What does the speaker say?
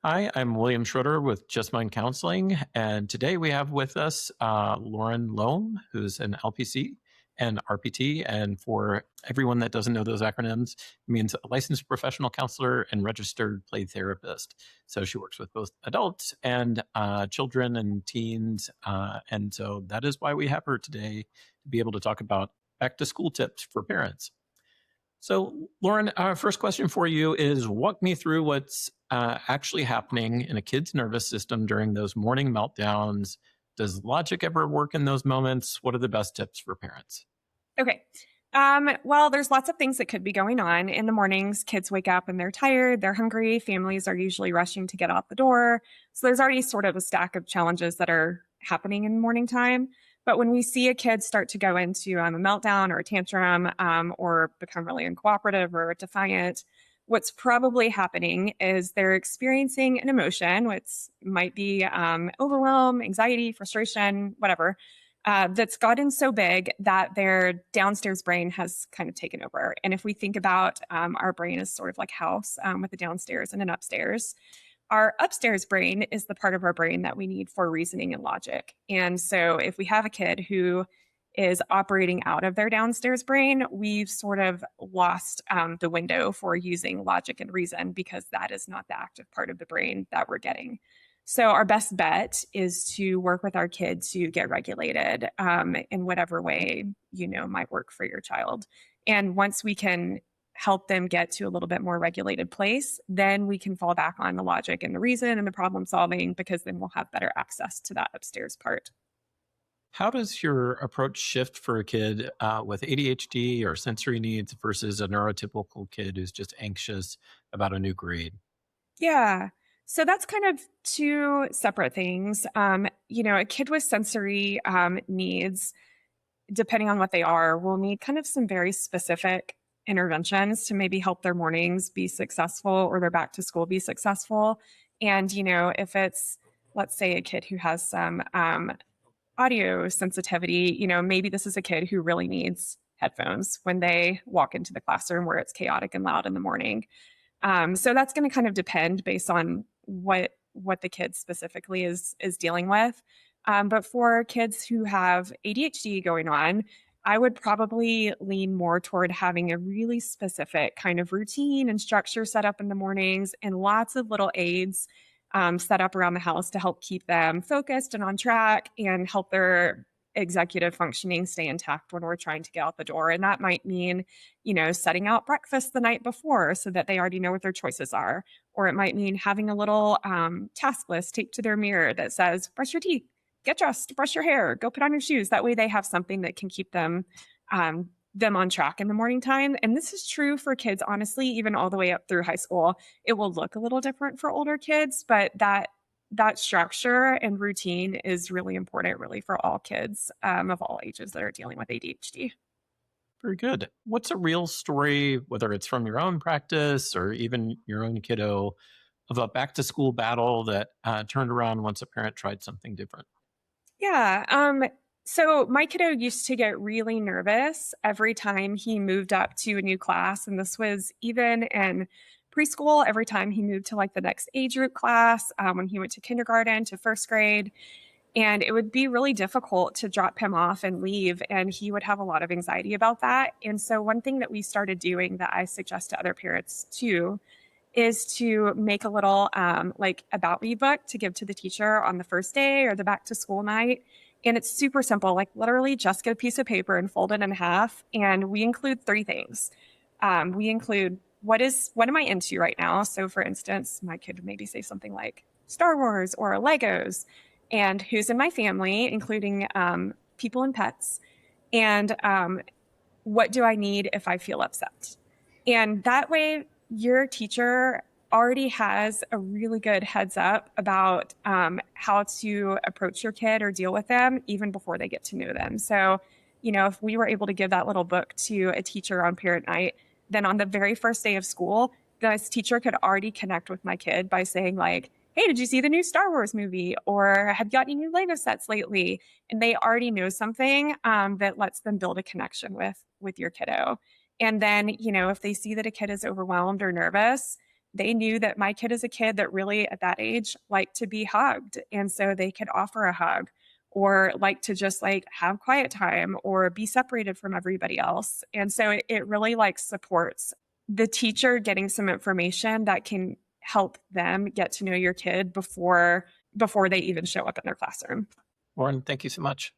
Hi, I'm William Schroeder with Just Mind Counseling, and today we have with us Loren Lomme, who's an LPC and RPT. And for everyone that doesn't know those acronyms, it means a licensed professional counselor and registered play therapist. So she works with both adults and children and teens. And so that is why we have her today to be able to talk about back to school tips for parents. So, Loren, our first question for you is walk me through what's actually happening in a kid's nervous system during those morning meltdowns. Does logic ever work in those moments? What are the best tips for parents? Okay. Well, there's lots of things that could be going on. In the mornings, kids wake up and they're tired, they're hungry. Families are usually rushing to get out the door. So there's already sort of a stack of challenges that are happening in morning time. But when we see a kid start to go into a meltdown or a tantrum or become really uncooperative or defiant, what's probably happening is they're experiencing an emotion, which might be overwhelm, anxiety, frustration, whatever, that's gotten so big that their downstairs brain has kind of taken over. And if we think about our brain as sort of like house with a downstairs and an upstairs, our upstairs brain is the part of our brain that we need for reasoning and logic. And so if we have a kid who is operating out of their downstairs brain, we've sort of lost the window for using logic and reason because that is not the active part of the brain that we're getting. So our best bet is to work with our kid to get regulated in whatever way, might work for your child. And once we can help them get to a little bit more regulated place, then we can fall back on the logic and the reason and the problem solving because then we'll have better access to that upstairs part. How does your approach shift for a kid with ADHD or sensory needs versus a neurotypical kid who's just anxious about a new grade? Yeah. So that's kind of two separate things. A kid with sensory needs, depending on what they are, will need kind of some very specific interventions to maybe help their mornings be successful or their back to school be successful. And, if it's, let's say, a kid who has some audio sensitivity, maybe this is a kid who really needs headphones when they walk into the classroom where it's chaotic and loud in the morning. So that's going to kind of depend based on what the kid specifically is dealing with. But for kids who have ADHD going on, I would probably lean more toward having a really specific kind of routine and structure set up in the mornings and lots of little aids set up around the house to help keep them focused and on track and help their executive functioning stay intact when we're trying to get out the door. And that might mean, setting out breakfast the night before so that they already know what their choices are. Or it might mean having a little task list taped to their mirror that says, brush your teeth, get dressed, brush your hair, go put on your shoes. That way they have something that can keep them on track in the morning time. And this is true for kids, honestly, even all the way up through high school. It will look a little different for older kids, but that structure and routine is really important, really, for all kids of all ages that are dealing with ADHD. Very good. What's a real story, whether it's from your own practice or even your own kiddo, of a back to school battle that turned around once a parent tried something different? Yeah. So my kiddo used to get really nervous every time he moved up to a new class. And this was even in preschool, every time he moved to like the next age group class, when he went to kindergarten to first grade. And it would be really difficult to drop him off and leave. And he would have a lot of anxiety about that. And so, one thing that we started doing that I suggest to other parents too is to make a little like about me book to give to the teacher on the first day or the back to school night. And it's super simple, like literally just get a piece of paper and fold it in half. And we include three things. We include what am I into right now? So for instance, my kid would maybe say something like Star Wars or Legos, and who's in my family, including people and pets, and what do I need if I feel upset? And that way, your teacher already has a really good heads up about how to approach your kid or deal with them even before they get to know them. So, if we were able to give that little book to a teacher on parent night, then on the very first day of school, this teacher could already connect with my kid by saying like, hey, did you see the new Star Wars movie? Or have you got any new Lego sets lately? And they already know something that lets them build a connection with your kiddo. And then, if they see that a kid is overwhelmed or nervous, they knew that my kid is a kid that really at that age liked to be hugged. And so they could offer a hug or like to just like have quiet time or be separated from everybody else. And so it really like supports the teacher getting some information that can help them get to know your kid before they even show up in their classroom. Lauren, thank you so much.